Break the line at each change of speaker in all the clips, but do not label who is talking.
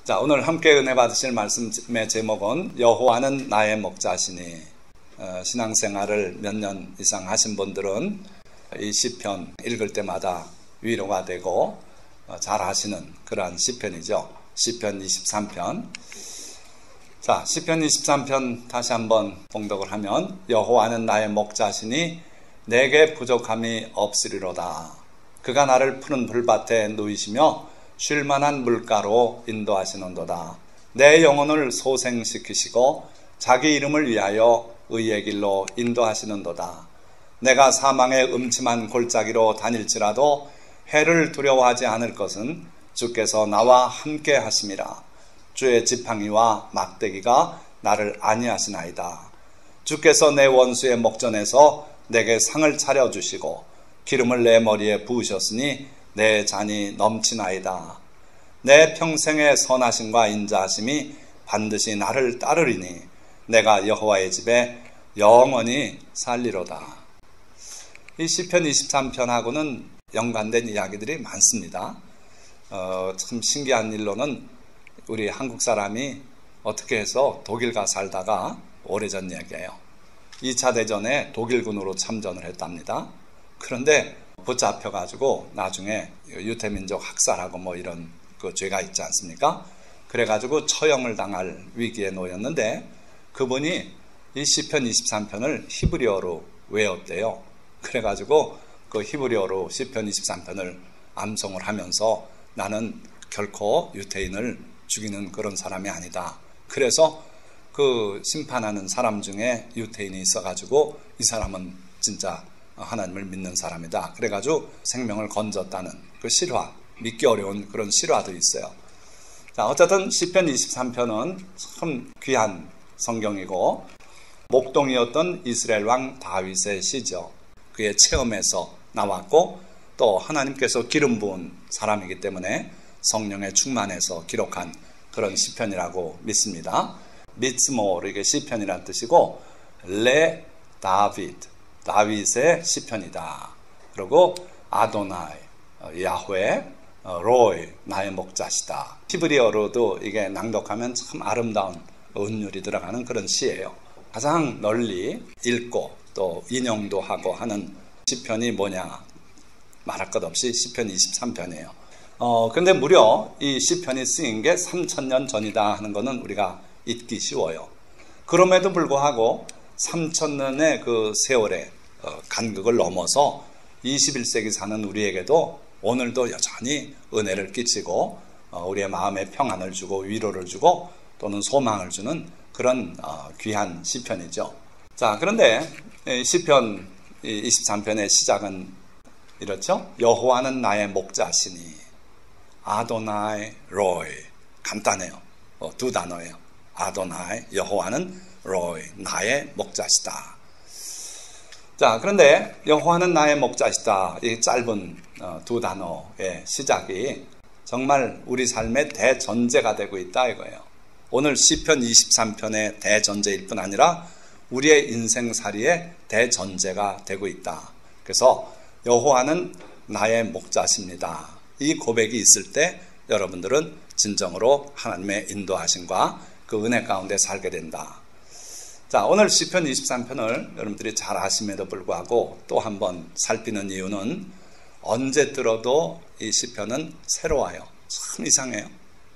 자, 오늘 함께 은혜 받으실 말씀의 제목은 여호와는 나의 목자시니. 신앙생활을 몇 년 이상 하신 분들은 이 시편 읽을 때마다 위로가 되고 잘 아시는 그러한 시편이죠. 시편 23편. 자, 시편 23편 다시 한번 봉독을 하면 여호와는 나의 목자시니 내게 부족함이 없으리로다. 그가 나를 푸른 불밭에 누이시며 쉴만한 물가로 인도하시는도다. 내 영혼을 소생시키시고 자기 이름을 위하여 의의 길로 인도하시는도다. 내가 사망의 음침한 골짜기로 다닐지라도 해를 두려워하지 않을 것은 주께서 나와 함께 하심이라. 주의 지팡이와 막대기가 나를 안위하시나이다. 주께서 내 원수의 목전에서 내게 상을 차려주시고 기름을 내 머리에 부으셨으니 내 잔이 넘치나이다. 내 평생의 선하심과 인자하심이 반드시 나를 따르리니 내가 여호와의 집에 영원히 살리로다. 이 시편 23편하고는 연관된 이야기들이 많습니다. 참 신기한 일로는 우리 한국 사람이 어떻게 해서 독일가 살다가 오래전 얘기예요. 2차 대전에 독일군으로 참전을 했답니다. 그런데 붙잡혀가지고 나중에 유태민족 학살하고 뭐 이런 그 죄가 있지 않습니까? 그래가지고 처형을 당할 위기에 놓였는데 그분이 이 시편 23편을 히브리어로 외웠대요. 그래가지고 그 히브리어로 시편 23편을 암송을 하면서 나는 결코 유태인을 죽이는 그런 사람이 아니다. 그래서 그 심판하는 사람 중에 유태인이 있어가지고 이 사람은 진짜 하나님을 믿는 사람이다. 그래가지고 생명을 건졌다는 그 실화, 믿기 어려운 그런 실화도 있어요. 자, 어쨌든 시편 23편은 참 귀한 성경이고 목동이었던 이스라엘 왕 다윗의 시죠. 그의 체험에서 나왔고 또 하나님께서 기름 부은 사람이기 때문에 성령에 충만해서 기록한 그런 시편이라고 믿습니다. 미츠모, 이게 시편이라는 뜻이고 레 다비드, 다윗의 시편이다. 그리고 아도나이, 야훼, 로이, 나의 목자시다. 히브리어로도 이게 낭독하면 참 아름다운 은율이 들어가는 그런 시예요. 가장 널리 읽고 또 인용도 하고 하는 시편이 뭐냐 말할 것 없이 시편 23편이에요. 근데 무려 이 시편이 쓰인 게 3000년 전이다 하는 거는 우리가 잊기 쉬워요. 그럼에도 불구하고 3000년의 그 세월에 간극을 넘어서 21세기 사는 우리에게도 오늘도 여전히 은혜를 끼치고 우리의 마음에 평안을 주고 위로를 주고 또는 소망을 주는 그런 귀한 시편이죠. 자, 그런데 시편 23편의 시작은 이렇죠. 여호와는 나의 목자시니 아도나이 로이. 간단해요. 두 단어예요. 아도나이, 여호와는 로이, 나의 목자시다. 자, 그런데 여호와는 나의 목자시다. 이 짧은 두 단어의 시작이 정말 우리 삶의 대전제가 되고 있다 이거예요. 오늘 시편 23편의 대전제일 뿐 아니라 우리의 인생살이의 대전제가 되고 있다. 그래서 여호와는 나의 목자십니다. 이 고백이 있을 때 여러분들은 진정으로 하나님의 인도하심과 그 은혜 가운데 살게 된다. 자, 오늘 시편 23편을 여러분들이 잘 아심에도 불구하고 또 한번 살피는 이유는 언제 들어도 이 시편은 새로워요. 참 이상해요.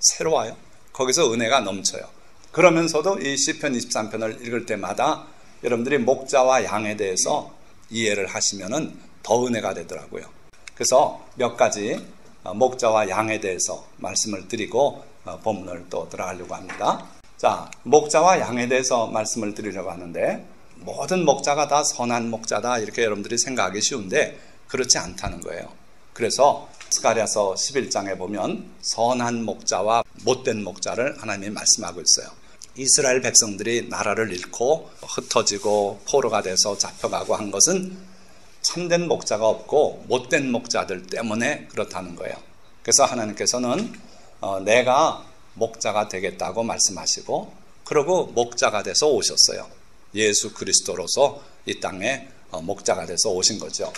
새로워요. 거기서 은혜가 넘쳐요. 그러면서도 이 시편 23편을 읽을 때마다 여러분들이 목자와 양에 대해서 이해를 하시면은 더 은혜가 되더라고요. 그래서 몇 가지 목자와 양에 대해서 말씀을 드리고 본문을 또 들어가려고 합니다. 자, 목자와 양에 대해서 말씀을 드리려고 하는데 모든 목자가 다 선한 목자다 이렇게 여러분들이 생각하기 쉬운데 그렇지 않다는 거예요. 그래서 스가랴서 11장에 보면 선한 목자와 못된 목자를 하나님이 말씀하고 있어요. 이스라엘 백성들이 나라를 잃고 흩어지고 포로가 돼서 잡혀가고 한 것은 참된 목자가 없고 못된 목자들 때문에 그렇다는 거예요. 그래서 하나님께서는 내가 목자가 되겠다고 말씀하시고 그러고 목자가 돼서 오셨어요. 예수 그리스도로서 이 땅에 목자가 돼서 오신 거죠.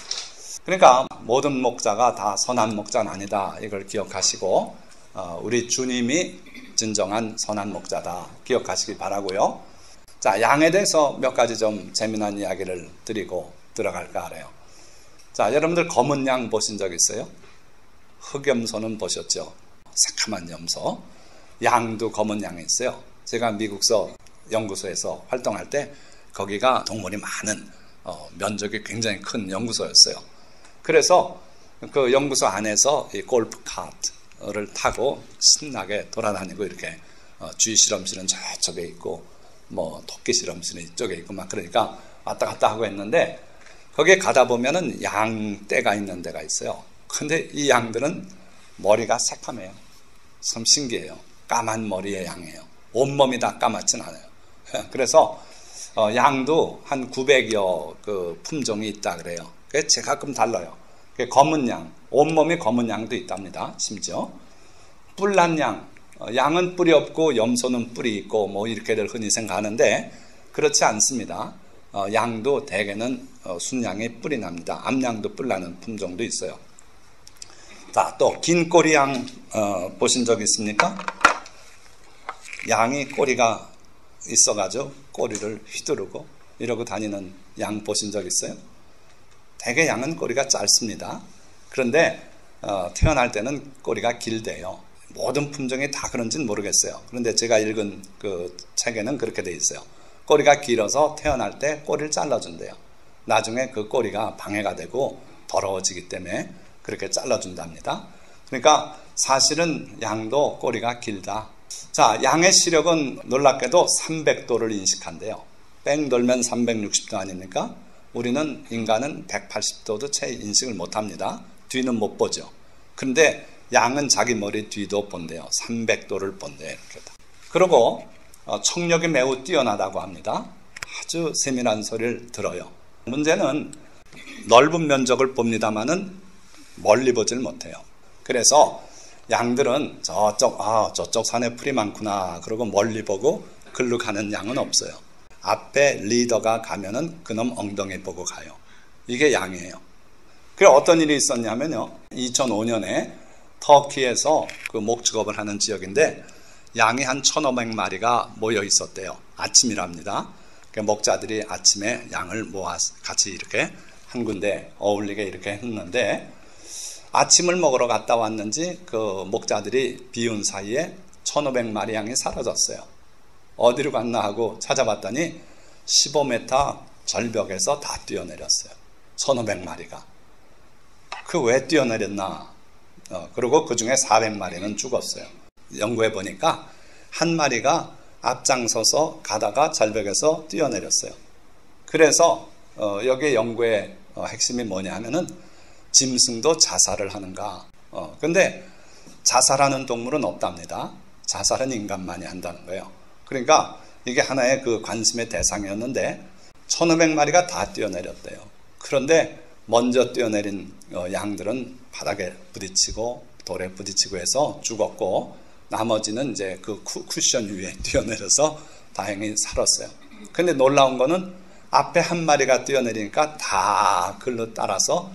그러니까 모든 목자가 다 선한 목자는 아니다. 이걸 기억하시고 우리 주님이 진정한 선한 목자다 기억하시기 바라고요. 자, 양에 대해서 몇 가지 좀 재미난 이야기를 드리고 들어갈까 하네요. 자, 여러분들 검은 양 보신 적 있어요? 흑염소는 보셨죠? 새카만 염소. 양도 검은 양이 있어요. 제가 미국서 연구소에서 활동할 때 거기가 동물이 많은 면적이 굉장히 큰 연구소였어요. 그래서 그 연구소 안에서 이 골프 카트를 타고 신나게 돌아다니고 이렇게 쥐 실험실은 저쪽에 있고 뭐 토끼 실험실은 이쪽에 있고 막 그러니까 왔다 갔다 하고 했는데 거기에 가다 보면은 양떼가 있는 데가 있어요. 근데 이 양들은 머리가 새카매요. 참 신기해요. 까만 머리의 양이에요. 온몸이 다 까맣진 않아요. 그래서 양도 한 900여 그 품종이 있다 그래요. 그게 가끔 달라요. 검은 양, 온몸이 검은 양도 있답니다. 심지어 뿔난 양, 양은 뿔이 없고 염소는 뿔이 있고 뭐 이렇게들 흔히 생각하는데 그렇지 않습니다. 양도 대개는 순양이 뿔이 납니다. 암양도 뿔 나는 품종도 있어요. 자, 또 긴 꼬리 양 보신 적 있습니까? 양이 꼬리가 있어가지고 꼬리를 휘두르고 이러고 다니는 양 보신 적 있어요? 대개 양은 꼬리가 짧습니다. 그런데 태어날 때는 꼬리가 길대요. 모든 품종이 다 그런지는 모르겠어요. 그런데 제가 읽은 그 책에는 그렇게 돼 있어요. 꼬리가 길어서 태어날 때 꼬리를 잘라준대요. 나중에 그 꼬리가 방해가 되고 더러워지기 때문에 그렇게 잘라준답니다. 그러니까 사실은 양도 꼬리가 길다. 자, 양의 시력은 놀랍게도 300도를 인식한대요. 뺑 돌면 360도 아닙니까? 우리는 인간은 180도도 채 인식을 못합니다. 뒤는 못 보죠. 그런데 양은 자기 머리 뒤도 본대요. 300도를 본대요. 이렇게. 그리고 청력이 매우 뛰어나다고 합니다. 아주 세밀한 소리를 들어요. 문제는 넓은 면적을 봅니다마는 멀리 보질 못해요. 그래서 양들은 저쪽 산에 풀이 많구나 그러고 멀리 보고 글로 가는 양은 없어요. 앞에 리더가 가면은 그놈 엉덩이 보고 가요. 이게 양이에요. 그래 어떤 일이 있었냐면요. 2005년에 터키에서 그 목축업을 하는 지역인데 양이 한 1,500마리가 모여 있었대요. 아침이랍니다. 목자들이 아침에 양을 모아 같이 이렇게 한 군데 어울리게 이렇게 했는데 아침을 먹으러 갔다 왔는지 그 목자들이 비운 사이에 1,500마리 양이 사라졌어요. 어디로 갔나 하고 찾아봤더니 15m 절벽에서 다 뛰어내렸어요. 1,500마리가. 그 왜 뛰어내렸나? 그리고 그 중에 400마리는 죽었어요. 연구해 보니까 한 마리가 앞장서서 가다가 절벽에서 뛰어내렸어요. 그래서 여기 연구의 핵심이 뭐냐 하면은 짐승도 자살을 하는가. 근데 자살하는 동물은 없답니다. 자살은 인간만이 한다는 거예요. 그러니까 이게 하나의 그 관심의 대상이었는데 1,500마리가 다 뛰어내렸대요. 그런데 먼저 뛰어내린 양들은 바닥에 부딪히고 돌에 부딪히고 해서 죽었고 나머지는 이제 그 쿠션 위에 뛰어내려서 다행히 살았어요. 근데 놀라운 거는 앞에 한 마리가 뛰어내리니까 다 글로 따라서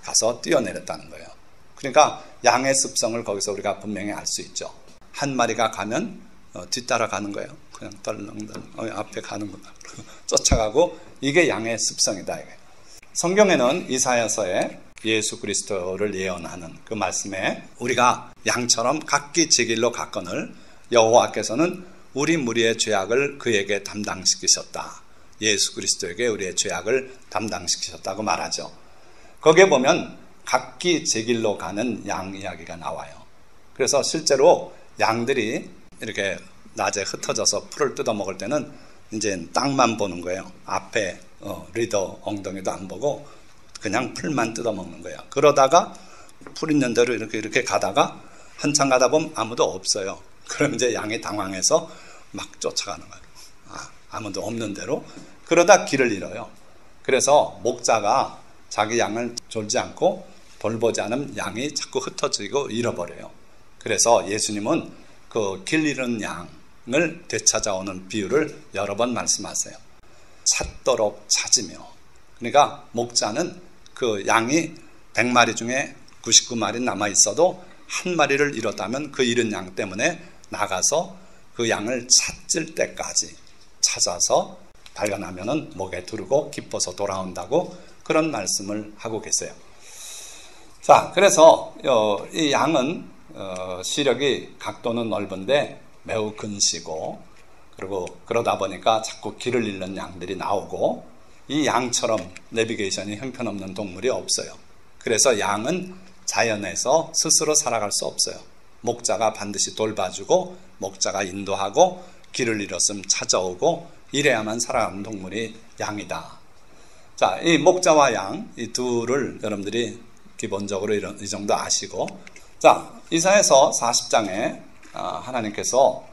가서 뛰어내렸다는 거예요. 그러니까 양의 습성을 거기서 우리가 분명히 알 수 있죠. 한 마리가 가면 뒤따라가는 거예요. 그냥 떨렁떨렁 앞에 가는구나. 쫓아가고 이게 양의 습성이다. 이게. 성경에는 이사야서에 예수 그리스도를 예언하는 그 말씀에 우리가 양처럼 각기 제 길로 갔거늘 여호와께서는 우리 무리의 죄악을 그에게 담당시키셨다. 예수 그리스도에게 우리의 죄악을 담당시키셨다고 말하죠. 거기에 보면 각기 제 길로 가는 양 이야기가 나와요. 그래서 실제로 양들이 이렇게 낮에 흩어져서 풀을 뜯어 먹을 때는 이제 땅만 보는 거예요. 앞에 리더 엉덩이도 안 보고 그냥 풀만 뜯어 먹는 거예요. 그러다가 풀 있는 대로 이렇게 가다가 한참 가다 보면 아무도 없어요. 그럼 이제 양이 당황해서 막 쫓아가는 거예요. 아무도 없는 대로. 그러다 길을 잃어요. 그래서 목자가 자기 양을 졸지 않고 돌보지 않으면 양이 자꾸 흩어지고 잃어버려요. 그래서 예수님은 그 길 잃은 양을 되찾아오는 비유를 여러 번 말씀하세요. 찾도록 찾으며. 그러니까 목자는 그 양이 100마리 중에 99마리 남아 있어도 한 마리를 잃었다면 그 잃은 양 때문에 나가서 그 양을 찾을 때까지 찾아서 발견하면은 목에 두르고 기뻐서 돌아온다고 그런 말씀을 하고 계세요. 자, 그래서 이 양은 시력이 각도는 넓은데 매우 근시고, 그리고 그러다 보니까 자꾸 길을 잃는 양들이 나오고, 이 양처럼 내비게이션이 형편없는 동물이 없어요. 그래서 양은 자연에서 스스로 살아갈 수 없어요. 목자가 반드시 돌봐주고, 목자가 인도하고, 길을 잃었으면 찾아오고, 이래야만 살아가는 동물이 양이다. 자, 이 목자와 양, 이 둘을 여러분들이 기본적으로 이 정도 아시고, 자, 이사야서 40장에 하나님께서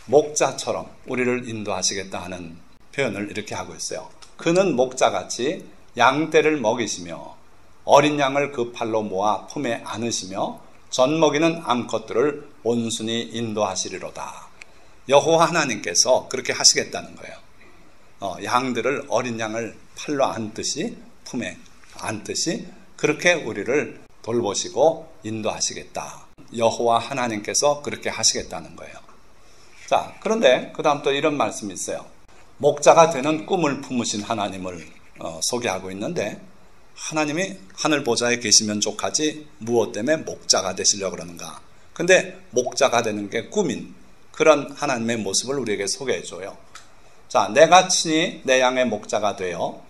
목자처럼 우리를 인도하시겠다 하는 표현을 이렇게 하고 있어요. 그는 목자같이 양떼를 먹이시며 어린 양을 그 팔로 모아 품에 안으시며 젖먹이는 암컷들을 온순히 인도하시리로다. 여호와 하나님께서 그렇게 하시겠다는 거예요. 양들을, 어린 양을 팔로 안듯이, 품에 안듯이 그렇게 우리를 돌보시고 인도하시겠다. 여호와 하나님께서 그렇게 하시겠다는 거예요. 자, 그런데 그 다음 또 이런 말씀이 있어요. 목자가 되는 꿈을 품으신 하나님을 소개하고 있는데, 하나님이 하늘 보좌에 계시면 족하지 무엇 때문에 목자가 되시려고 그러는가. 근데 목자가 되는 게 꿈인 그런 하나님의 모습을 우리에게 소개해 줘요. 자, 내가 친히 내 양의 목자가 되어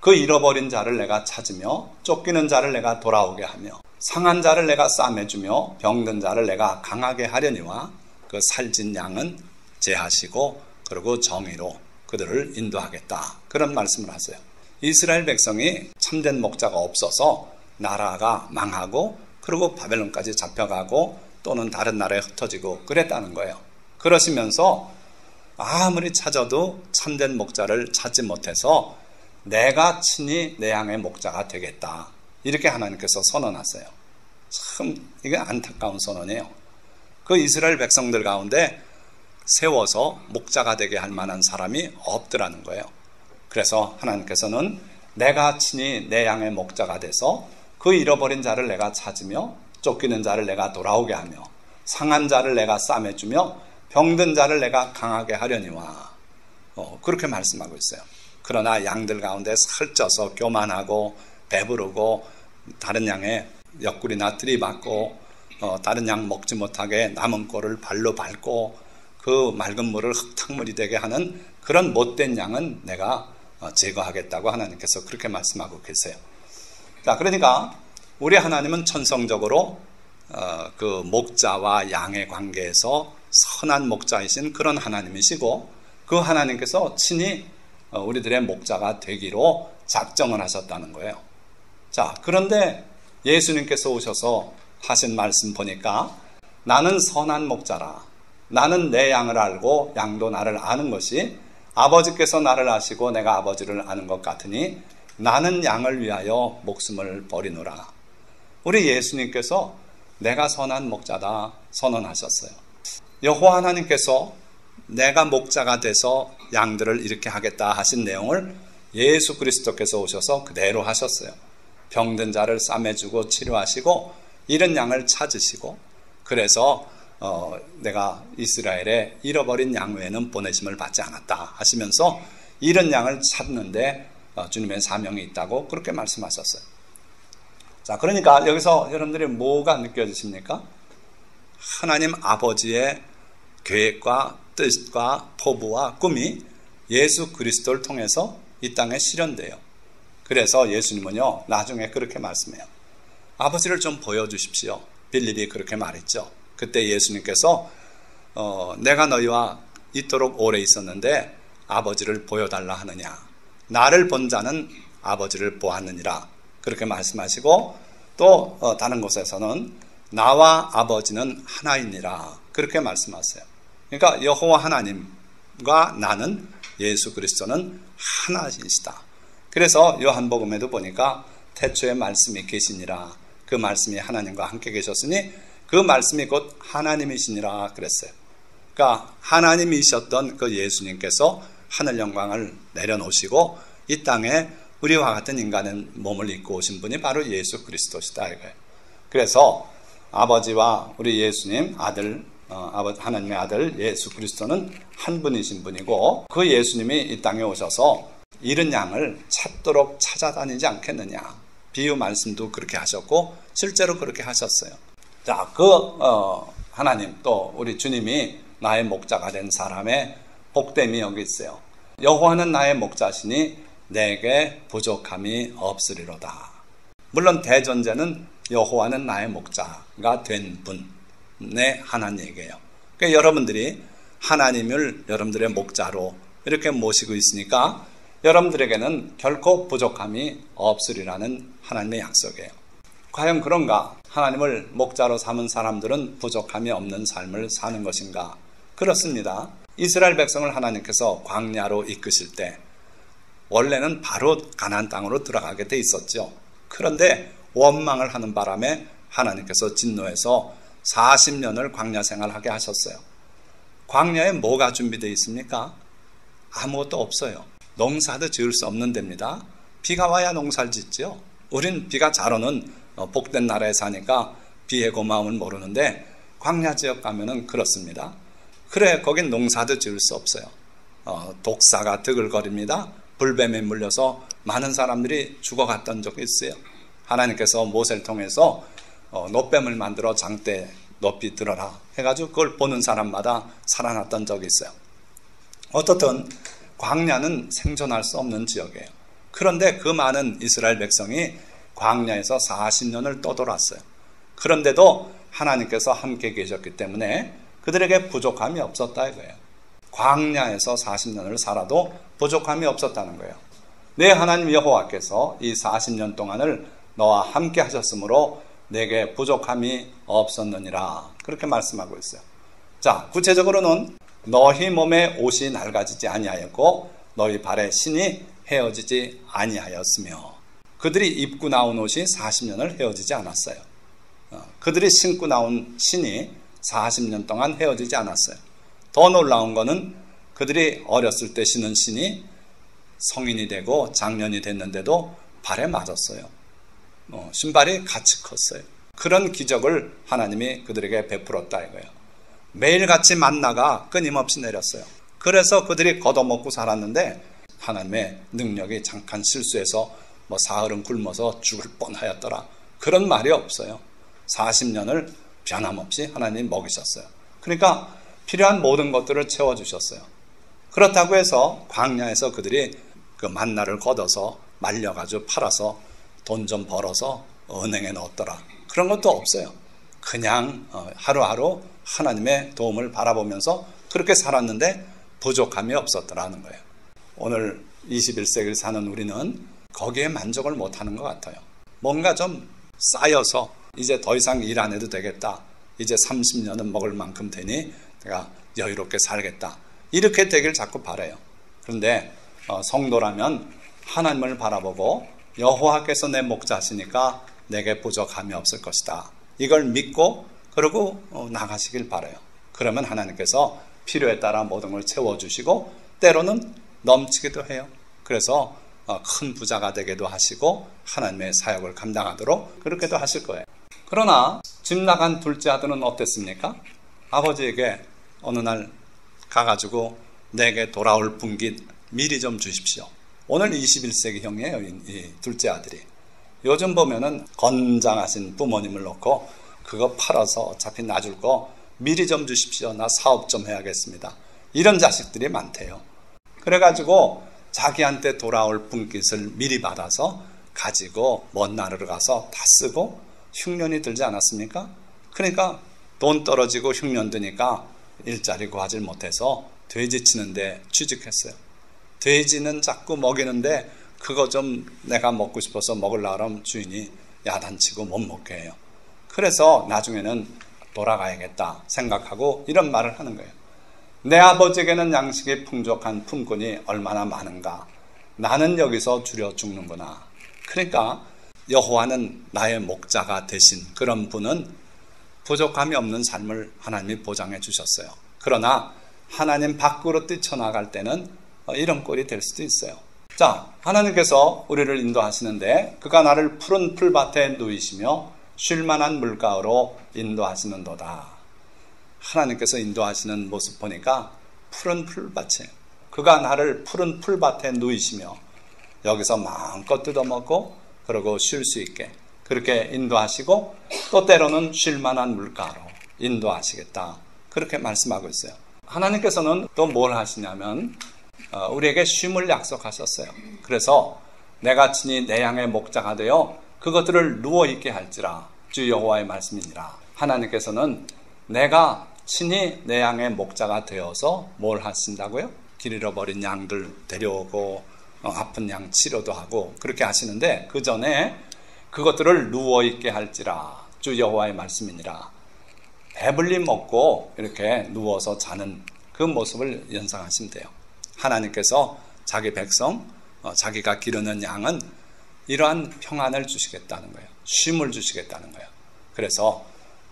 그 잃어버린 자를 내가 찾으며 쫓기는 자를 내가 돌아오게 하며 상한 자를 내가 싸매주며 병든 자를 내가 강하게 하려니와 그 살찐 양은 제하시고 그리고 정의로 그들을 인도하겠다. 그런 말씀을 하세요. 이스라엘 백성이 참된 목자가 없어서 나라가 망하고 그리고 바벨론까지 잡혀가고 또는 다른 나라에 흩어지고 그랬다는 거예요. 그러시면서 아무리 찾아도 참된 목자를 찾지 못해서 내가 친히 내 양의 목자가 되겠다. 이렇게 하나님께서 선언하세요. 참 이게 안타까운 선언이에요. 그 이스라엘 백성들 가운데 세워서 목자가 되게 할 만한 사람이 없더라는 거예요. 그래서 하나님께서는 내가 친히 내 양의 목자가 돼서 그 잃어버린 자를 내가 찾으며 쫓기는 자를 내가 돌아오게 하며 상한 자를 내가 싸매주며 병든 자를 내가 강하게 하려니와 그렇게 말씀하고 있어요. 그러나 양들 가운데 살쪄서 교만하고 배부르고 다른 양의 옆구리나 들이받고 다른 양 먹지 못하게 남은 꼴을 발로 밟고 그 맑은 물을 흙탕물이 되게 하는 그런 못된 양은 내가 제거하겠다고 하나님께서 그렇게 말씀하고 계세요. 자, 그러니까 우리 하나님은 천성적으로 그 목자와 양의 관계에서 선한 목자이신 그런 하나님이시고, 그 하나님께서 친히 우리들의 목자가 되기로 작정을 하셨다는 거예요. 자, 그런데 예수님께서 오셔서 하신 말씀 보니까 나는 선한 목자라. 나는 내 양을 알고 양도 나를 아는 것이 아버지께서 나를 아시고 내가 아버지를 아는 것 같으니 나는 양을 위하여 목숨을 버리노라. 우리 예수님께서 내가 선한 목자다 선언하셨어요. 여호와 하나님께서 내가 목자가 돼서 양들을 이렇게 하겠다 하신 내용을 예수 그리스도께서 오셔서 그대로 하셨어요. 병든 자를 싸매주고 치료하시고 잃은 양을 찾으시고, 그래서 내가 이스라엘의 잃어버린 양 외에는 보내심을 받지 않았다 하시면서 잃은 양을 찾는데 주님의 사명이 있다고 그렇게 말씀하셨어요. 자, 그러니까 여기서 여러분들이 뭐가 느껴지십니까? 하나님 아버지의 계획과 뜻과 포부와 꿈이 예수 그리스도를 통해서 이 땅에 실현돼요. 그래서 예수님은요, 나중에 그렇게 말씀해요. 아버지를 좀 보여주십시오. 빌립이 그렇게 말했죠. 그때 예수님께서 내가 너희와 이토록 오래 있었는데 아버지를 보여달라 하느냐. 나를 본 자는 아버지를 보았느니라. 그렇게 말씀하시고, 또 다른 곳에서는 나와 아버지는 하나이니라. 그렇게 말씀하세요. 그러니까 여호와 하나님과 나는, 예수 그리스도는 하나이시다. 그래서 요한복음에도 보니까 태초에 말씀이 계시니라. 그 말씀이 하나님과 함께 계셨으니 그 말씀이 곧 하나님이시니라 그랬어요. 그러니까 하나님이셨던 그 예수님께서 하늘 영광을 내려놓으시고 이 땅에 우리와 같은 인간의 몸을 입고 오신 분이 바로 예수 그리스도시다 이거예요. 그래서 아버지와 우리 예수님 아들 하나님의 아들 예수 그리스도는 한 분이신 분이고 그 예수님이 이 땅에 오셔서 잃은 양을 찾도록 찾아다니지 않겠느냐. 비유 말씀도 그렇게 하셨고 실제로 그렇게 하셨어요. 자, 하나님 또 우리 주님이 나의 목자가 된 사람의 복됨이 여기 있어요. 여호와는 나의 목자시니 내게 부족함이 없으리로다. 물론 대전제는 여호와는 나의 목자가 된 분의 하나님 얘기예요. 그러니까 여러분들이 하나님을 여러분들의 목자로 이렇게 모시고 있으니까 여러분들에게는 결코 부족함이 없으리라는 하나님의 약속이에요. 과연 그런가? 하나님을 목자로 삼은 사람들은 부족함이 없는 삶을 사는 것인가? 그렇습니다. 이스라엘 백성을 하나님께서 광야로 이끄실 때 원래는 바로 가나안 땅으로 들어가게 돼 있었죠. 그런데 원망을 하는 바람에 하나님께서 진노해서 40년을 광야 생활하게 하셨어요. 광야에 뭐가 준비되어 있습니까? 아무것도 없어요. 농사도 지을 수 없는 데입니다. 비가 와야 농사를 짓죠. 우린 비가 잘 오는 복된 나라에 사니까 비의 고마움을 모르는데 광야 지역 가면은 그렇습니다. 그래, 거긴 농사도 지을 수 없어요. 독사가 드글거립니다. 불뱀에 물려서 많은 사람들이 죽어갔던 적이 있어요. 하나님께서 모세를 통해서 노뱀을 만들어 장대 높이 들어라 해가지고 그걸 보는 사람마다 살아났던 적이 있어요. 어떻든 광야는 생존할 수 없는 지역이에요. 그런데 그 많은 이스라엘 백성이 광야에서 40년을 떠돌았어요. 그런데도 하나님께서 함께 계셨기 때문에 그들에게 부족함이 없었다 이거예요. 광야에서 40년을 살아도 부족함이 없었다는 거예요. 내 하나님 여호와께서 이 40년 동안을 너와 함께 하셨으므로 내게 부족함이 없었느니라. 그렇게 말씀하고 있어요. 자, 구체적으로는 너희 몸에 옷이 낡아지지 아니하였고 너희 발에 신이 헤어지지 아니하였으며 그들이 입고 나온 옷이 40년을 헤어지지 않았어요. 그들이 신고 나온 신이 40년 동안 헤어지지 않았어요. 더 놀라운 거는 그들이 어렸을 때 신은 신이 성인이 되고 장년이 됐는데도 발에 맞았어요. 신발이 같이 컸어요. 그런 기적을 하나님이 그들에게 베풀었다 이거예요. 매일같이 만나가 끊임없이 내렸어요. 그래서 그들이 걷어먹고 살았는데 하나님의 능력이 잠깐 실수해서 사흘은 굶어서 죽을 뻔하였더라. 그런 말이 없어요. 40년을 변함없이 하나님 먹이셨어요. 그러니까 필요한 모든 것들을 채워주셨어요. 그렇다고 해서 광야에서 그들이 그 만나를 걷어서 말려가지고 팔아서 돈 좀 벌어서 은행에 넣었더라. 그런 것도 없어요. 그냥 하루하루 하나님의 도움을 바라보면서 그렇게 살았는데 부족함이 없었더라는 거예요. 오늘 21세기를 사는 우리는 거기에 만족을 못하는 것 같아요. 뭔가 좀 쌓여서 이제 더 이상 일 안 해도 되겠다. 이제 30년은 먹을 만큼 되니 내가 여유롭게 살겠다. 이렇게 되길 자꾸 바라요. 그런데 성도라면 하나님을 바라보고 여호와께서 내 목자시니까 내게 부족함이 없을 것이다. 이걸 믿고 그러고 나가시길 바라요. 그러면 하나님께서 필요에 따라 모든 걸 채워주시고 때로는 넘치기도 해요. 그래서 큰 부자가 되게도 하시고 하나님의 사역을 감당하도록 그렇게도 하실 거예요. 그러나 집 나간 둘째 아들은 어땠습니까? 아버지에게 어느 날 가가지고 내게 돌아올 분깃 미리 좀 주십시오. 오늘 21세기형이에요. 이 둘째 아들이. 요즘 보면은 건장하신 부모님을 놓고 그거 팔아서 어차피 놔줄 거 미리 좀 주십시오. 나 사업 좀 해야겠습니다. 이런 자식들이 많대요. 그래가지고 자기한테 돌아올 분깃을 미리 받아서 가지고 먼 나라로 가서 다 쓰고 흉년이 들지 않았습니까? 그러니까 돈 떨어지고 흉년 드니까 일자리 구하지 못해서 돼지 치는데 취직했어요. 돼지는 자꾸 먹이는데 그거 좀 내가 먹고 싶어서 먹으려고 하면 주인이 야단치고 못 먹게 해요. 그래서 나중에는 돌아가야겠다 생각하고 이런 말을 하는 거예요. 내 아버지에게는 양식이 풍족한 품꾼이 얼마나 많은가. 나는 여기서 줄여 죽는구나. 그러니까 여호와는 나의 목자가 되신 그런 분은 부족함이 없는 삶을 하나님이 보장해 주셨어요. 그러나 하나님 밖으로 뛰쳐나갈 때는 이런 꼴이 될 수도 있어요. 자, 하나님께서 우리를 인도하시는데 그가 나를 푸른 풀밭에 누이시며 쉴만한 물가로 인도하시는도다. 하나님께서 인도하시는 모습 보니까 푸른 풀밭이에요. 그가 나를 푸른 풀밭에 누이시며 여기서 마음껏 뜯어먹고 그러고 쉴 수 있게 그렇게 인도하시고 또 때로는 쉴 만한 물가로 인도하시겠다. 그렇게 말씀하고 있어요. 하나님께서는 또 뭘 하시냐면 우리에게 쉼을 약속하셨어요. 그래서 내가 친히 내 양의 목자가 되어 그것들을 누워있게 할지라 주 여호와의 말씀이니라. 하나님께서는 내가 친히 내 양의 목자가 되어서 뭘 하신다고요? 길 잃어버린 양들 데려오고 아픈 양 치료도 하고 그렇게 하시는데 그 전에 그것들을 누워있게 할지라 주 여호와의 말씀이니라. 배불리 먹고 이렇게 누워서 자는 그 모습을 연상하시면 돼요. 하나님께서 자기 백성, 자기가 기르는 양은 이러한 평안을 주시겠다는 거예요. 쉼을 주시겠다는 거예요. 그래서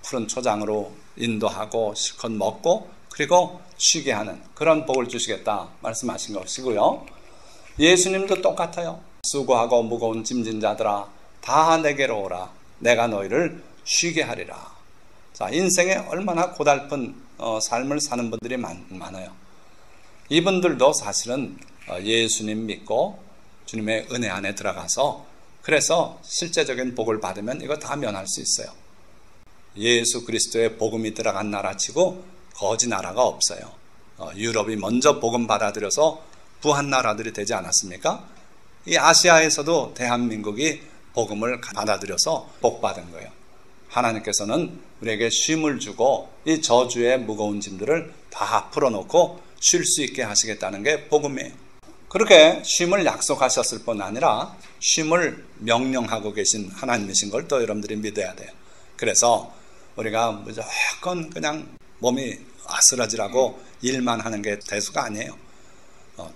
푸른 초장으로 인도하고 실컷 먹고 그리고 쉬게 하는 그런 복을 주시겠다 말씀하신 것이고요. 예수님도 똑같아요. 수고하고 무거운 짐진 자들아 다 내게로 오라. 내가 너희를 쉬게 하리라. 자, 인생에 얼마나 고달픈 삶을 사는 분들이 많아요. 이분들도 사실은 예수님 믿고 주님의 은혜 안에 들어가서 그래서 실제적인 복을 받으면 이거 다 면할 수 있어요. 예수 그리스도의 복음이 들어간 나라치고 거지 나라가 없어요. 유럽이 먼저 복음 받아들여서 부한 나라들이 되지 않았습니까? 이 아시아에서도 대한민국이 복음을 받아들여서 복받은 거예요. 하나님께서는 우리에게 쉼을 주고 이 저주의 무거운 짐들을 다 풀어놓고 쉴 수 있게 하시겠다는 게 복음이에요. 그렇게 쉼을 약속하셨을 뿐 아니라 쉼을 명령하고 계신 하나님이신 걸 또 여러분들이 믿어야 돼요. 그래서 우리가 무조건 그냥 몸이 아슬아슬하고 일만 하는 게 대수가 아니에요.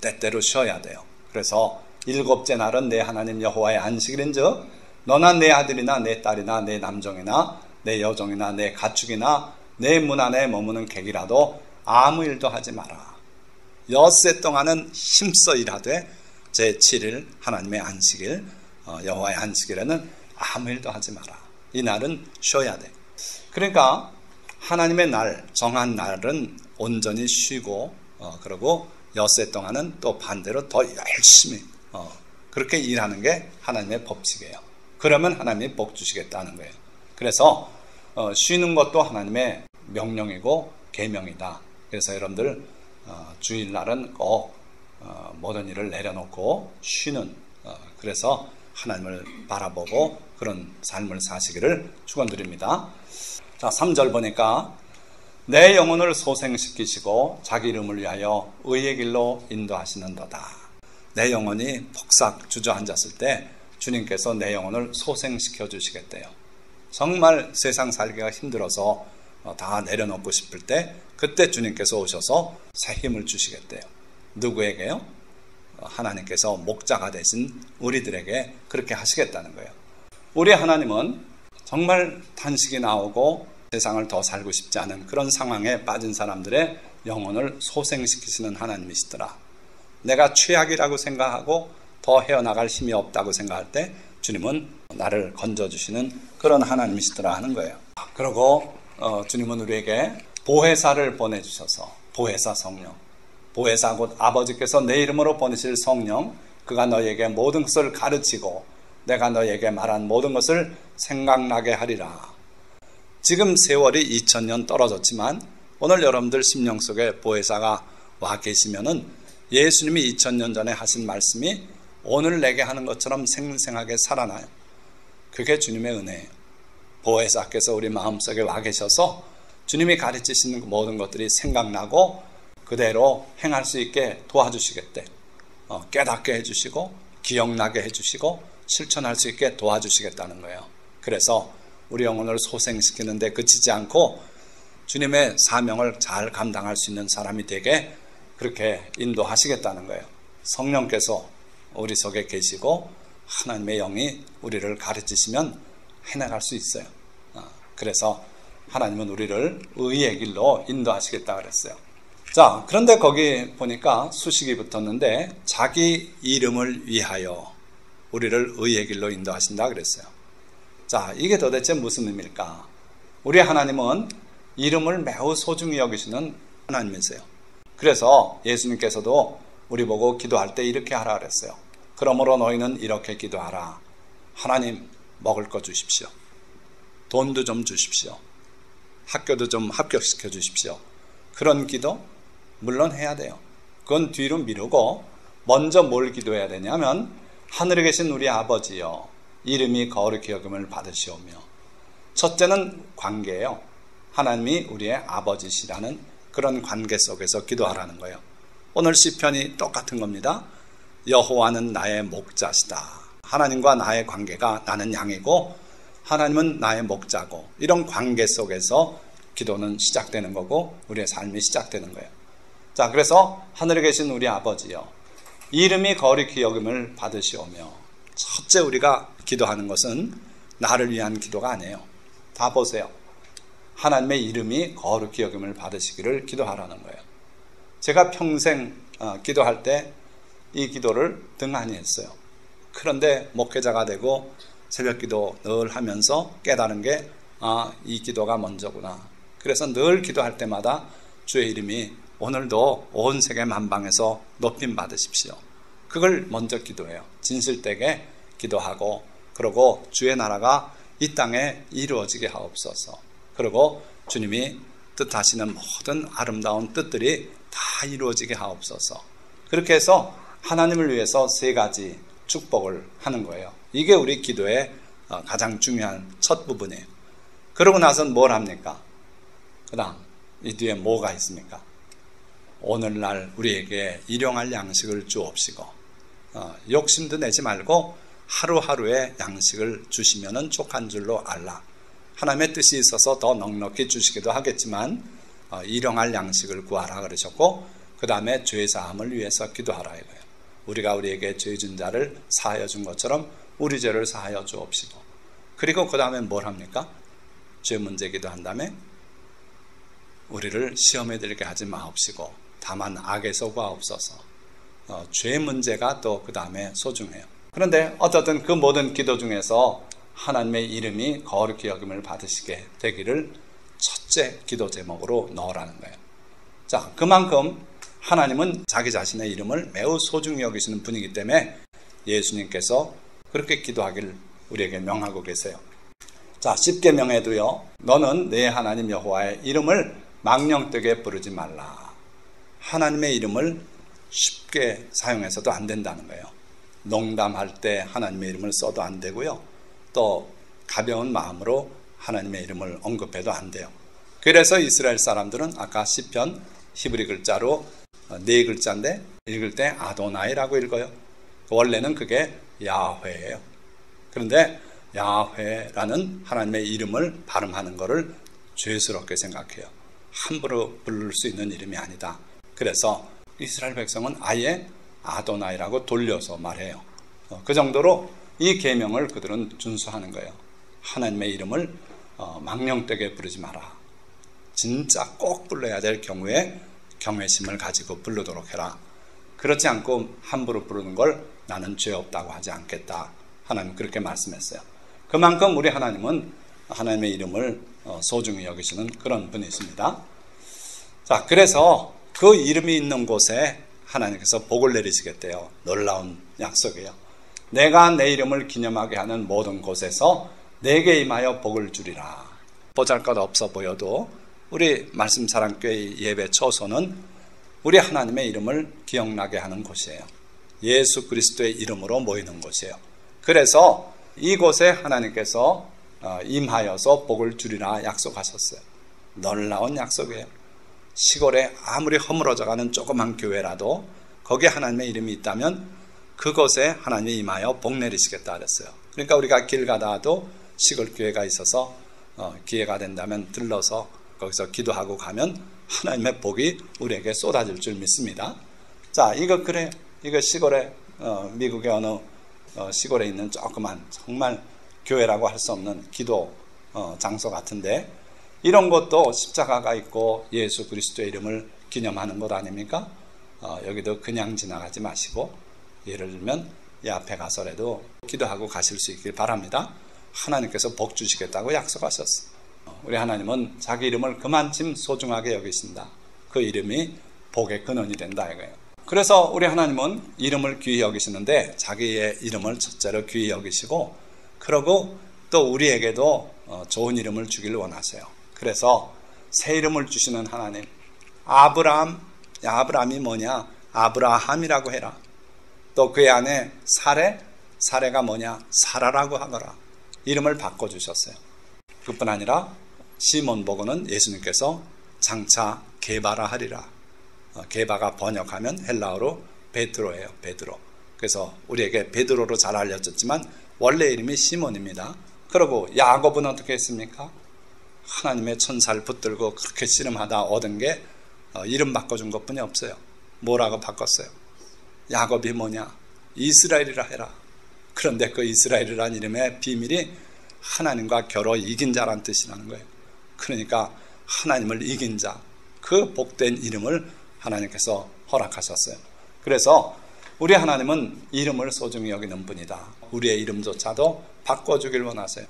때때로 쉬어야 돼요. 그래서 일곱째 날은 내 하나님 여호와의 안식일인즉 너나 내 아들이나 내 딸이나 내 남종이나 내 여종이나 내 가축이나 내 문 안에 머무는 객이라도 아무 일도 하지 마라. 엿새 동안은 힘써 일하되 제7일 하나님의 안식일 여호와의 안식일에는 아무 일도 하지 마라. 이 날은 쉬어야 돼. 그러니까 하나님의 날, 정한 날은 온전히 쉬고 그리고 엿새 동안은 또 반대로 더 열심히 그렇게 일하는 게 하나님의 법칙이에요. 그러면 하나님이 복 주시겠다는 거예요. 그래서 쉬는 것도 하나님의 명령이고 계명이다. 그래서 여러분들 주일날은 꼭 모든 일을 내려놓고 쉬는 그래서 하나님을 바라보고 그런 삶을 사시기를 축원드립니다. 자, 3절 보니까 내 영혼을 소생시키시고 자기 이름을 위하여 의의 길로 인도하시는도다. 내 영혼이 폭삭 주저앉았을 때 주님께서 내 영혼을 소생시켜 주시겠대요. 정말 세상 살기가 힘들어서 다 내려놓고 싶을 때 그때 주님께서 오셔서 새 힘을 주시겠대요. 누구에게요? 하나님께서 목자가 되신 우리들에게 그렇게 하시겠다는 거예요. 우리 하나님은 정말 탄식이 나오고 세상을 더 살고 싶지 않은 그런 상황에 빠진 사람들의 영혼을 소생시키시는 하나님이시더라. 내가 최악이라고 생각하고 더 헤어나갈 힘이 없다고 생각할 때 주님은 나를 건져주시는 그런 하나님이시더라 하는 거예요. 그리고 주님은 우리에게 보혜사를 보내주셔서 보혜사 성령, 보혜사 곧 아버지께서 내 이름으로 보내실 성령, 그가 너희에게 모든 것을 가르치고 내가 너희에게 말한 모든 것을 생각나게 하리라. 지금 세월이 2000년 떨어졌지만 오늘 여러분들 심령 속에 보혜사가 와 계시면은 예수님이 2000년 전에 하신 말씀이 오늘 내게 하는 것처럼 생생하게 살아나요. 그게 주님의 은혜예요. 보혜사께서 우리 마음속에 와 계셔서 주님이 가르치시는 모든 것들이 생각나고 그대로 행할 수 있게 도와주시겠대. 깨닫게 해주시고 기억나게 해주시고 실천할 수 있게 도와주시겠다는 거예요. 그래서 우리 영혼을 소생시키는데 그치지 않고 주님의 사명을 잘 감당할 수 있는 사람이 되게 그렇게 인도하시겠다는 거예요. 성령께서 우리 속에 계시고 하나님의 영이 우리를 가르치시면 해나갈 수 있어요. 그래서 하나님은 우리를 의의 길로 인도하시겠다 그랬어요. 자, 그런데 거기 보니까 수식이 붙었는데 자기 이름을 위하여 우리를 의의 길로 인도하신다 그랬어요. 자, 이게 도대체 무슨 의미일까? 우리 하나님은 이름을 매우 소중히 여기시는 하나님이세요. 그래서 예수님께서도 우리 보고 기도할 때 이렇게 하라 그랬어요. 그러므로 너희는 이렇게 기도하라. 하나님, 먹을 거 주십시오. 돈도 좀 주십시오. 학교도 좀 합격시켜 주십시오. 그런 기도 물론 해야 돼요. 그건 뒤로 미루고 먼저 뭘 기도해야 되냐면 하늘에 계신 우리 아버지여, 이름이 거룩히 여김을 받으시오며. 첫째는 관계예요. 하나님이 우리의 아버지시라는 그런 관계 속에서 기도하라는 거예요. 오늘 시편이 똑같은 겁니다. 여호와는 나의 목자시다. 하나님과 나의 관계가, 나는 양이고 하나님은 나의 목자고, 이런 관계 속에서 기도는 시작되는 거고 우리의 삶이 시작되는 거예요. 자, 그래서 하늘에 계신 우리 아버지여, 이름이 거룩히 여김을 받으시오며. 첫째 우리가 기도하는 것은 나를 위한 기도가 아니에요. 다 보세요. 하나님의 이름이 거룩히 여김을 받으시기를 기도하라는 거예요. 제가 평생 기도할 때 이 기도를 등한히 했어요. 그런데 목회자가 되고 새벽기도 늘 하면서 깨달은 게 이 기도가 먼저구나. 그래서 늘 기도할 때마다 주의 이름이 오늘도 온 세계 만방에서 높임 받으십시오. 그걸 먼저 기도해요. 진실되게 기도하고, 그리고 주의 나라가 이 땅에 이루어지게 하옵소서. 그리고 주님이 뜻하시는 모든 아름다운 뜻들이 다 이루어지게 하옵소서. 그렇게 해서 하나님을 위해서 세 가지 축복을 하는 거예요. 이게 우리 기도의 가장 중요한 첫 부분이에요. 그러고 나서는 뭘 합니까? 그 다음 이 뒤에 뭐가 있습니까? 오늘날 우리에게 일용할 양식을 주옵시고, 욕심도 내지 말고 하루하루의 양식을 주시면 족한 줄로 알라. 하나님의 뜻이 있어서 더 넉넉히 주시기도 하겠지만 일용할 양식을 구하라 그러셨고, 그 다음에 죄 사함을 위해서 기도하라 이거예요. 우리가 우리에게 죄 준 자를 사하여 준 것처럼 우리 죄를 사하여 주옵시고, 그리고 그 다음에 뭘 합니까? 죄 문제 기도한 다음에 우리를 시험에 들게 하지 마옵시고 다만 악에서 구하옵소서. 죄 문제가 또 그 다음에 소중해요. 그런데 어떻든 그 모든 기도 중에서 하나님의 이름이 거룩히 여김을 받으시게 되기를 첫째 기도 제목으로 넣으라는 거예요. 자, 그만큼 하나님은 자기 자신의 이름을 매우 소중히 여기시는 분이기 때문에 예수님께서 그렇게 기도하기를 우리에게 명하고 계세요. 자, 10계명에도요, 너는 내 하나님 여호와의 이름을 망령되게 부르지 말라. 하나님의 이름을 쉽게 사용해서도 안 된다는 거예요. 농담할 때 하나님의 이름을 써도 안 되고요, 또 가벼운 마음으로 하나님의 이름을 언급해도 안 돼요. 그래서 이스라엘 사람들은 아까 시편 히브리 글자로 네 글자인데 읽을 때 아도나이라고 읽어요. 원래는 그게 야훼예요. 그런데 야훼라는 하나님의 이름을 발음하는 것을 죄스럽게 생각해요. 함부로 부를 수 있는 이름이 아니다. 그래서 이스라엘 백성은 아예 아도나이라고 돌려서 말해요. 그 정도로 이 계명을 그들은 준수하는 거예요. 하나님의 이름을 망령되게 부르지 마라. 진짜 꼭 불러야 될 경우에 경외심을 가지고 부르도록 해라. 그렇지 않고 함부로 부르는 걸 나는 죄 없다고 하지 않겠다. 하나님 그렇게 말씀했어요. 그만큼 우리 하나님은 하나님의 이름을 소중히 여기시는 그런 분이십니다. 자, 그래서 그 이름이 있는 곳에 하나님께서 복을 내리시겠대요. 놀라운 약속이에요. 내가 내 이름을 기념하게 하는 모든 곳에서 내게 임하여 복을 주리라. 보잘것없어 보여도 우리 말씀사랑교회 예배 처소는 우리 하나님의 이름을 기억나게 하는 곳이에요. 예수 그리스도의 이름으로 모이는 곳이에요. 그래서 이곳에 하나님께서 임하여서 복을 주리라 약속하셨어요. 놀라운 약속이에요. 시골에 아무리 허물어져가는 조그만 교회라도 거기에 하나님의 이름이 있다면 그곳에 하나님이 임하여 복 내리시겠다 그랬어요. 그러니까 우리가 길 가다가도 시골 교회가 있어서 기회가 된다면 들러서 거기서 기도하고 가면 하나님의 복이 우리에게 쏟아질 줄 믿습니다. 자, 이거 그래. 이거 시골에 미국의 어느 시골에 있는 조그만 정말 교회라고 할 수 없는 기도 장소 같은데, 이런 것도 십자가가 있고 예수 그리스도의 이름을 기념하는 것 아닙니까? 여기도 그냥 지나가지 마시고 예를 들면 이 앞에 가서라도 기도하고 가실 수 있길 바랍니다. 하나님께서 복 주시겠다고 약속하셨어요. 우리 하나님은 자기 이름을 그만큼 소중하게 여기신다. 그 이름이 복의 근원이 된다 이거예요. 그래서 우리 하나님은 이름을 귀히 여기시는데 자기의 이름을 첫째로 귀히 여기시고, 그러고 또 우리에게도 좋은 이름을 주기를 원하세요. 그래서 새 이름을 주시는 하나님, 아브라함, 아브라함이 뭐냐? 아브라함이라고 해라. 또 그의 아내 사레가 뭐냐? 사라라고 하거라. 이름을 바꿔주셨어요. 그뿐 아니라 시몬 보고는 예수님께서 장차 게바라 하리라. 게바가 번역하면 헬라어로 베드로예요. 베드로. 그래서 우리에게 베드로로 잘 알려졌지만 원래 이름이 시몬입니다. 그리고 야곱은 어떻게 했습니까? 하나님의 천사를 붙들고 그렇게 씨름하다 얻은 게 이름 바꿔준 것뿐이 없어요. 뭐라고 바꿨어요? 야곱이 뭐냐? 이스라엘이라 해라. 그런데 그 이스라엘이라는 이름의 비밀이 하나님과 겨뤄 이긴 자란 뜻이라는 거예요. 그러니까 하나님을 이긴 자, 그 복된 이름을 하나님께서 허락하셨어요. 그래서 우리 하나님은 이름을 소중히 여기는 분이다. 우리의 이름조차도 바꿔주길 원하세요.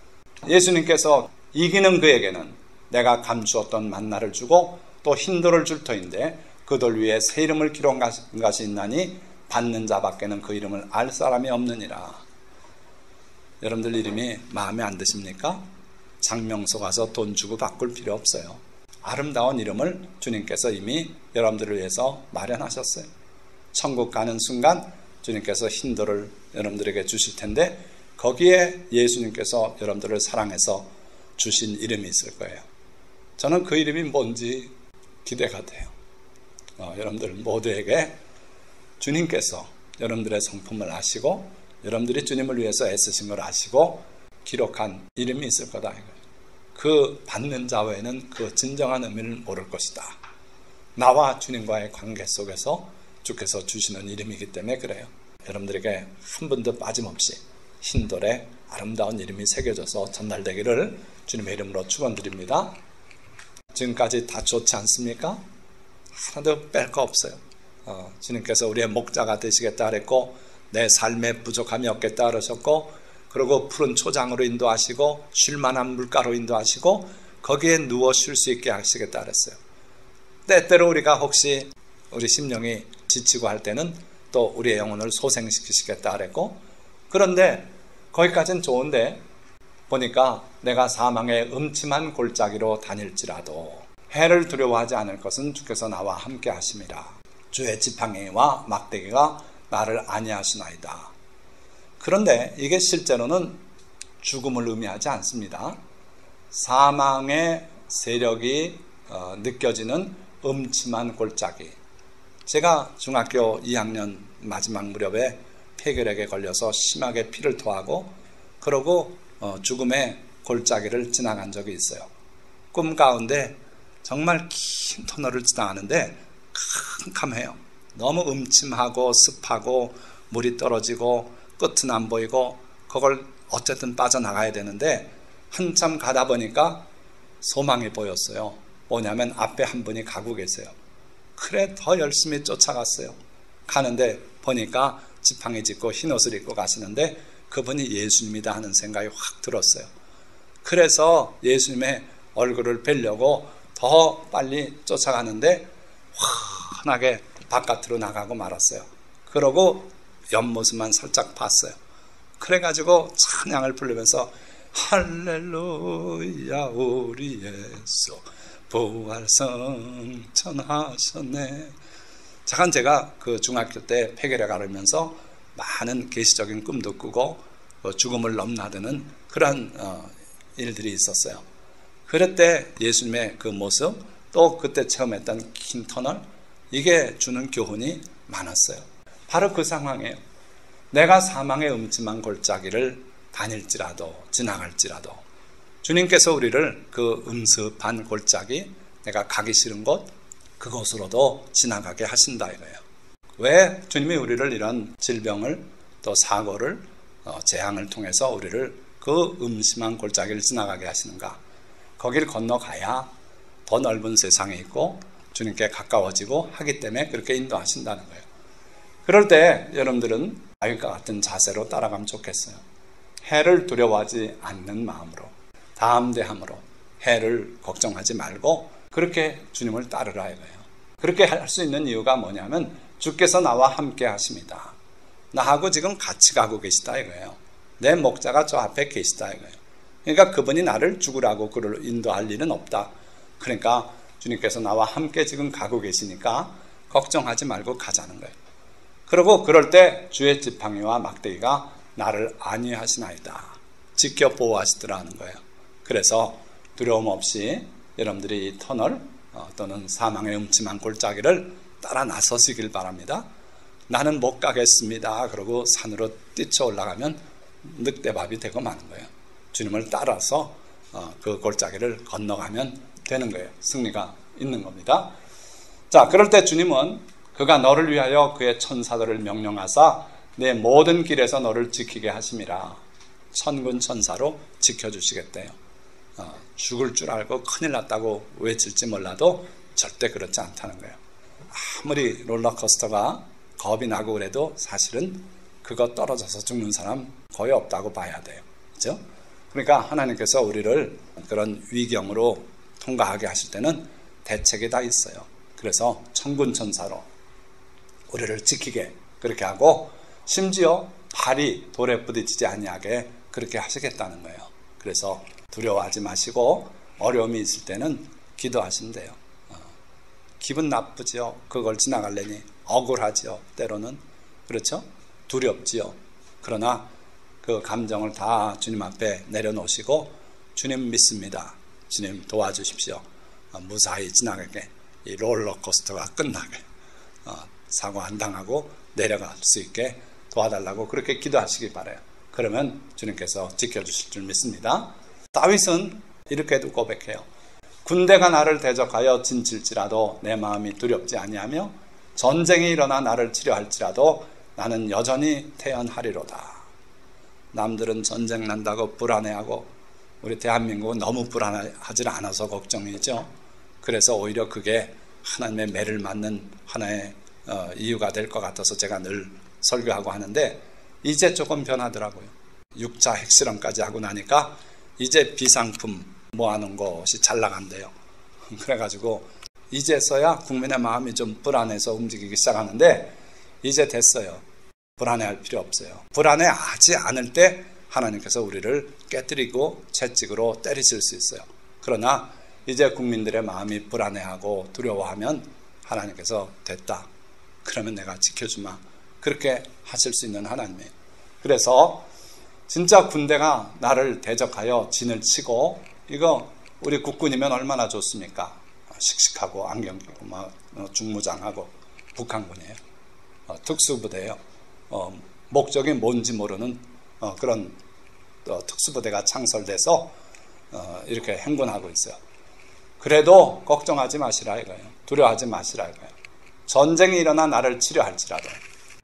예수님께서 이기는 그에게는 내가 감추었던 만나를 주고 또 흰돌을 줄 터인데 그 돌 위에 새 이름을 기록한 것이 있나니 받는 자밖에는 그 이름을 알 사람이 없느니라. 여러분들 이름이 마음에 안 드십니까? 장명소 가서 돈 주고 바꿀 필요 없어요. 아름다운 이름을 주님께서 이미 여러분들을 위해서 마련하셨어요. 천국 가는 순간 주님께서 흰돌을 여러분들에게 주실 텐데 거기에 예수님께서 여러분들을 사랑해서 주신 이름이 있을 거예요. 저는 그 이름이 뭔지 기대가 돼요. 여러분들 모두에게 주님께서 여러분들의 성품을 아시고 여러분들이 주님을 위해서 애쓰신 걸 아시고 기록한 이름이 있을 거다 이거예요. 그 받는 자 외에는 그 진정한 의미를 모를 것이다. 나와 주님과의 관계 속에서 주께서 주시는 이름이기 때문에 그래요. 여러분들에게 한 분도 빠짐없이 흰돌에 아름다운 이름이 새겨져서 전달되기를 주님의 이름으로 축원드립니다. 지금까지 다 좋지 않습니까? 하나도 뺄 거 없어요. 주님께서 우리의 목자가 되시겠다 그랬고 내 삶에 부족함이 없겠다 그러셨고, 그리고 푸른 초장으로 인도하시고 쉴만한 물가로 인도하시고 거기에 누워 쉴 수 있게 하시겠다 그랬어요. 때때로 우리가 혹시 우리 심령이 지치고 할 때는 또 우리의 영혼을 소생시키시겠다 그랬고, 그런데 거기까지는 좋은데 보니까 내가 사망의 음침한 골짜기로 다닐지라도 해를 두려워하지 않을 것은 주께서 나와 함께 하심이라. 주의 지팡이와 막대기가 나를 안위하시나이다. 그런데 이게 실제로는 죽음을 의미하지 않습니다. 사망의 세력이 느껴지는 음침한 골짜기. 제가 중학교 2학년 마지막 무렵에 폐결핵에 걸려서 심하게 피를 토하고 그러고 죽음의 골짜기를 지나간 적이 있어요. 꿈 가운데 정말 긴 터널을 지나가는데 캄캄해요. 너무 음침하고 습하고 물이 떨어지고 끝은 안 보이고 그걸 어쨌든 빠져나가야 되는데 한참 가다 보니까 소망이 보였어요. 뭐냐면 앞에 한 분이 가고 계세요. 그래 더 열심히 쫓아갔어요. 가는데 보니까 지팡이 짚고 흰옷을 입고 가시는데 그분이 예수님이다 하는 생각이 확 들었어요. 그래서 예수님의 얼굴을 뵈려고 더 빨리 쫓아가는데 환하게 바깥으로 나가고 말았어요. 그러고 옆모습만 살짝 봤어요. 그래가지고 찬양을 부르면서 할렐루야 우리 예수 부활성천하셨네. 잠깐 제가 그 중학교 때 폐결핵 앓으면서 많은 계시적인 꿈도 꾸고 죽음을 넘나드는 그런 일들이 있었어요. 그럴 때 예수님의 그 모습, 또 그때 체험했던 긴 터널, 이게 주는 교훈이 많았어요. 바로 그 상황이에요. 내가 사망의 음침한 골짜기를 다닐지라도 지나갈지라도 주님께서 우리를 그 음습한 골짜기, 내가 가기 싫은 곳, 그곳으로도 지나가게 하신다 이거예요. 왜 주님이 우리를 이런 질병을 또 사고를 재앙을 통해서 우리를 그 음침한 골짜기를 지나가게 하시는가? 거기를 건너가야 더 넓은 세상에 있고 주님께 가까워지고 하기 때문에 그렇게 인도하신다는 거예요. 그럴 때 여러분들은 다윗과 같은 자세로 따라가면 좋겠어요. 해를 두려워하지 않는 마음으로, 담대함으로, 해를 걱정하지 말고 그렇게 주님을 따르라 이거예요. 그렇게 할 수 있는 이유가 뭐냐면 주께서 나와 함께 하십니다. 나하고 지금 같이 가고 계시다 이거예요. 내 목자가 저 앞에 계시다 이거예요. 그러니까 그분이 나를 죽으라고 그를 인도할 일은 없다. 그러니까 주님께서 나와 함께 지금 가고 계시니까 걱정하지 말고 가자는 거예요. 그리고 그럴 때 주의 지팡이와 막대기가 나를 안위하시나이다. 지켜 보호하시더라는 거예요. 그래서 두려움 없이 여러분들이 이 터널 또는 사망의 음침한 골짜기를 따라 나서시길 바랍니다. 나는 못 가겠습니다. 그러고 산으로 뛰쳐 올라가면 늑대밥이 되고 마는 거예요. 주님을 따라서 그 골짜기를 건너가면 되는 거예요. 승리가 있는 겁니다. 자, 그럴 때 주님은 그가 너를 위하여 그의 천사들을 명령하사 내 모든 길에서 너를 지키게 하심이라. 천군 천사로 지켜주시겠대요. 죽을 줄 알고 큰일 났다고 외칠지 몰라도 절대 그렇지 않다는 거예요. 아무리 롤러코스터가 겁이 나고 그래도 사실은 그거 떨어져서 죽는 사람 거의 없다고 봐야 돼요. 그렇죠? 그러니까 하나님께서 우리를 그런 위경으로 통과하게 하실 때는 대책이 다 있어요. 그래서 천군 천사로 우리를 지키게 그렇게 하고 심지어 발이 돌에 부딪히지 아니하게 그렇게 하시겠다는 거예요. 그래서 두려워하지 마시고 어려움이 있을 때는 기도하시면 돼요. 기분 나쁘지요. 그걸 지나가려니 억울하지요. 때로는 그렇죠? 두렵지요. 그러나 그 감정을 다 주님 앞에 내려놓으시고 주님 믿습니다. 주님 도와주십시오. 무사히 지나가게 이 롤러코스터가 끝나게 사고 안 당하고 내려갈 수 있게 도와달라고 그렇게 기도하시기 바라요. 그러면 주님께서 지켜주실 줄 믿습니다. 다윗은 이렇게도 고백해요. 군대가 나를 대적하여 진칠지라도 내 마음이 두렵지 아니하며 전쟁이 일어나 나를 치려할지라도 나는 여전히 태연하리로다. 남들은 전쟁 난다고 불안해하고 우리 대한민국은 너무 불안하지 않아서 걱정이죠. 그래서 오히려 그게 하나님의 매를 맞는 하나의 이유가 될 것 같아서 제가 늘 설교하고 하는데 이제 조금 변하더라고요. 6차 핵실험까지 하고 나니까 이제 비상품 모아놓은 것이 잘 나간대요. 그래가지고 이제서야 국민의 마음이 좀 불안해서 움직이기 시작하는데 이제 됐어요. 불안해할 필요 없어요. 불안해하지 않을 때 하나님께서 우리를 깨뜨리고 채찍으로 때리실 수 있어요. 그러나 이제 국민들의 마음이 불안해하고 두려워하면 하나님께서 됐다. 그러면 내가 지켜주마. 그렇게 하실 수 있는 하나님이에요. 그래서 진짜 군대가 나를 대적하여 진을 치고 이거 우리 국군이면 얼마나 좋습니까? 씩씩하고 안경 끼고 막 중무장하고 북한군이에요. 특수부대예요. 목적이 뭔지 모르는 그런 특수부대가 창설돼서 이렇게 행군하고 있어요. 그래도 걱정하지 마시라 이거예요. 두려워하지 마시라 이거예요. 전쟁이 일어나 나를 치려할지라도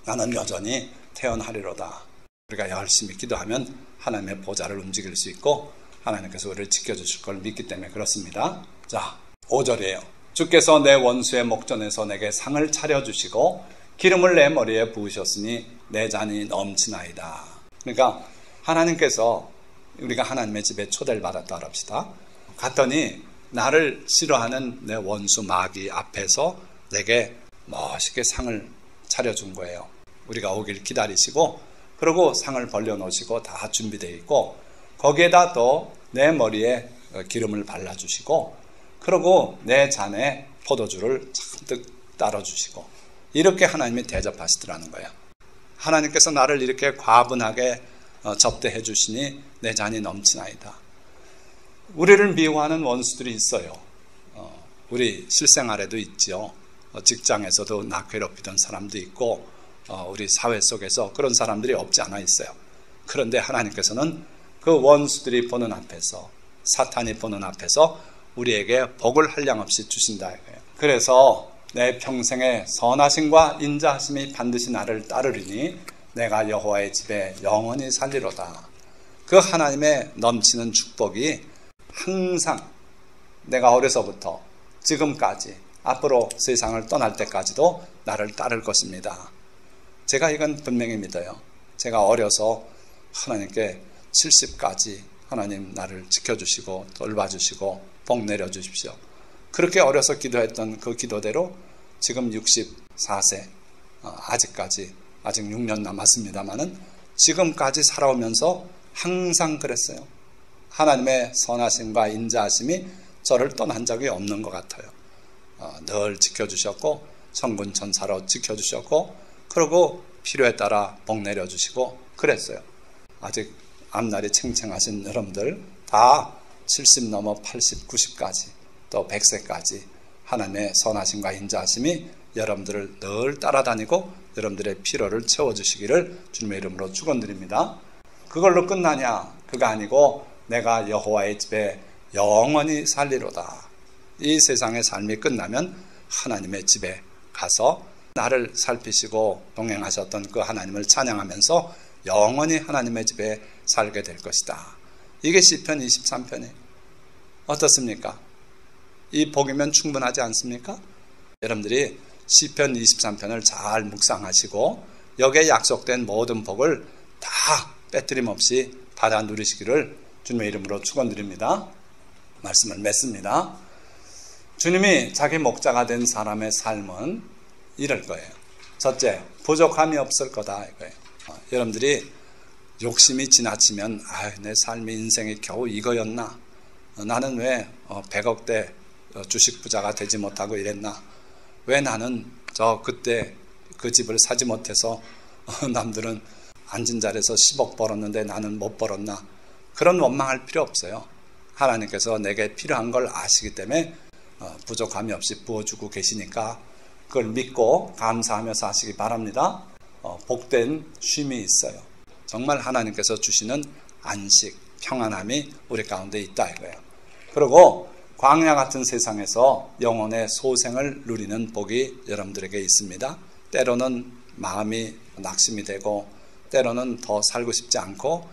나는 여전히 태어나리로다. 우리가 열심히 기도하면 하나님의 보좌를 움직일 수 있고 하나님께서 우리를 지켜주실 걸 믿기 때문에 그렇습니다. 자, 5절이에요. 주께서 내 원수의 목전에서 내게 상을 차려주시고 기름을 내 머리에 부으셨으니 내 잔이 넘치나이다. 그러니까 하나님께서 우리가 하나님의 집에 초대를 받았다 합시다. 갔더니 나를 싫어하는 내 원수 마귀 앞에서 내게 멋있게 상을 차려준 거예요. 우리가 오길 기다리시고 그리고 상을 벌려놓으시고 다 준비되어 있고 거기에다 또 내 머리에 기름을 발라주시고 그리고 내 잔에 포도주를 잔뜩 따라주시고 이렇게 하나님이 대접하시더라는 거예요. 하나님께서 나를 이렇게 과분하게 접대해 주시니 내 잔이 넘치나이다. 우리를 미워하는 원수들이 있어요. 우리 실생활에도 있지요. 직장에서도 나 괴롭히던 사람도 있고 우리 사회 속에서 그런 사람들이 없지 않아 있어요. 그런데 하나님께서는 그 원수들이 보는 앞에서 사탄이 보는 앞에서 우리에게 복을 한량없이 주신다 이거예요. 그래서 내 평생의 선하심과 인자하심이 반드시 나를 따르리니 내가 여호와의 집에 영원히 살리로다. 그 하나님의 넘치는 축복이 항상 내가 어려서부터 지금까지 앞으로 세상을 떠날 때까지도 나를 따를 것입니다. 제가 이건 분명히 믿어요. 제가 어려서 하나님께 70까지 하나님 나를 지켜주시고 돌봐주시고 복 내려주십시오. 그렇게 어려서 기도했던 그 기도대로 지금 64세, 아직까지 아직 6년 남았습니다마는 지금까지 살아오면서 항상 그랬어요. 하나님의 선하심과 인자하심이 저를 떠난 적이 없는 것 같아요. 늘 지켜주셨고 천군 천사로 지켜주셨고 그리고 필요에 따라 복 내려주시고 그랬어요. 아직 앞날이 챙챙하신 여러분들 다 70 넘어 80, 90까지 또 100세까지 하나님의 선하심과 인자하심이 여러분들을 늘 따라다니고 여러분들의 필요를 채워주시기를 주님의 이름으로 축원드립니다. 그걸로 끝나냐? 그거 아니고 내가 여호와의 집에 영원히 살리로다. 이 세상의 삶이 끝나면 하나님의 집에 가서 나를 살피시고 동행하셨던 그 하나님을 찬양하면서 영원히 하나님의 집에 살게 될 것이다. 이게 시편 23편이에요. 어떻습니까? 이 복이면 충분하지 않습니까? 여러분들이 시편 23편을 잘 묵상하시고 여기에 약속된 모든 복을 다 빼뜨림 없이 받아 누리시기를 주님의 이름으로 축원드립니다. 말씀을 맺습니다. 주님이 자기 목자가 된 사람의 삶은 이럴 거예요. 첫째, 부족함이 없을 거다 이거예요. 여러분들이 욕심이 지나치면 내 삶의 인생이 겨우 이거였나? 나는 왜 100억대 주식 부자가 되지 못하고 이랬나? 왜 나는 그때 그 집을 사지 못해서 남들은 앉은 자리에서 10억 벌었는데 나는 못 벌었나? 그런 원망할 필요 없어요. 하나님께서 내게 필요한 걸 아시기 때문에 부족함이 없이 부어주고 계시니까 그걸 믿고 감사하면서 하시기 바랍니다. 복된 쉼이 있어요. 정말 하나님께서 주시는 안식, 평안함이 우리 가운데 있다 이거예요. 그리고 광야 같은 세상에서 영혼의 소생을 누리는 복이 여러분들에게 있습니다. 때로는 마음이 낙심이 되고 때로는 더 살고 싶지 않고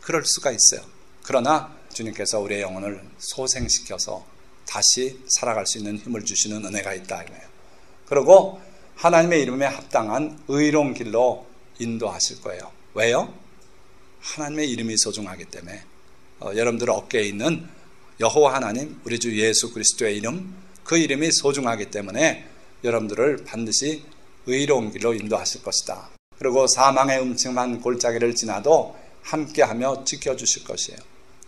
그럴 수가 있어요. 그러나 주님께서 우리의 영혼을 소생시켜서 다시 살아갈 수 있는 힘을 주시는 은혜가 있다 이거예요. 그리고 하나님의 이름에 합당한 의로운 길로 인도하실 거예요. 왜요? 하나님의 이름이 소중하기 때문에 여러분들 어깨에 있는 여호와 하나님 우리 주 예수 그리스도의 이름 그 이름이 소중하기 때문에 여러분들을 반드시 의로운 길로 인도하실 것이다. 그리고 사망의 음침한 골짜기를 지나도 함께하며 지켜주실 것이에요.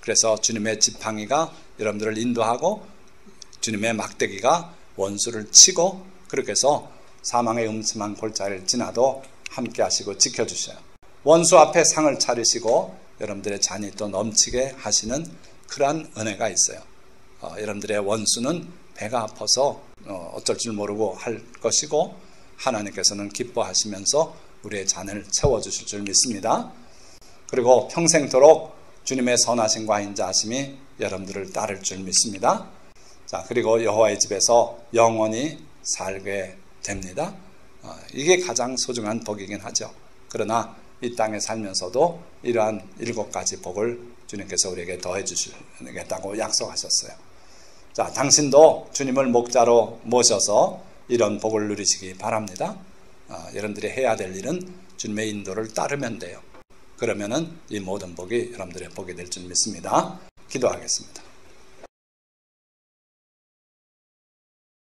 그래서 주님의 지팡이가 여러분들을 인도하고 주님의 막대기가 원수를 치고 그렇게 해서 사망의 음침한 골짜기를 지나도 함께 하시고 지켜주셔요. 원수 앞에 상을 차리시고 여러분들의 잔이 또 넘치게 하시는 그러한 은혜가 있어요. 여러분들의 원수는 배가 아파서 어쩔 줄 모르고 할 것이고 하나님께서는 기뻐하시면서 우리의 잔을 채워주실 줄 믿습니다. 그리고 평생토록 주님의 선하심과 인자하심이 여러분들을 따를 줄 믿습니다. 자, 그리고 여호와의 집에서 영원히 살게 됩니다. 이게 가장 소중한 복이긴 하죠. 그러나 이 땅에 살면서도 이러한 7가지 복을 주님께서 우리에게 더해 주시겠다고 약속하셨어요. 자, 당신도 주님을 목자로 모셔서 이런 복을 누리시기 바랍니다. 여러분들이 해야 될 일은 주님의 인도를 따르면 돼요. 그러면은 이 모든 복이 여러분들의 복이 될 줄 믿습니다. 기도하겠습니다.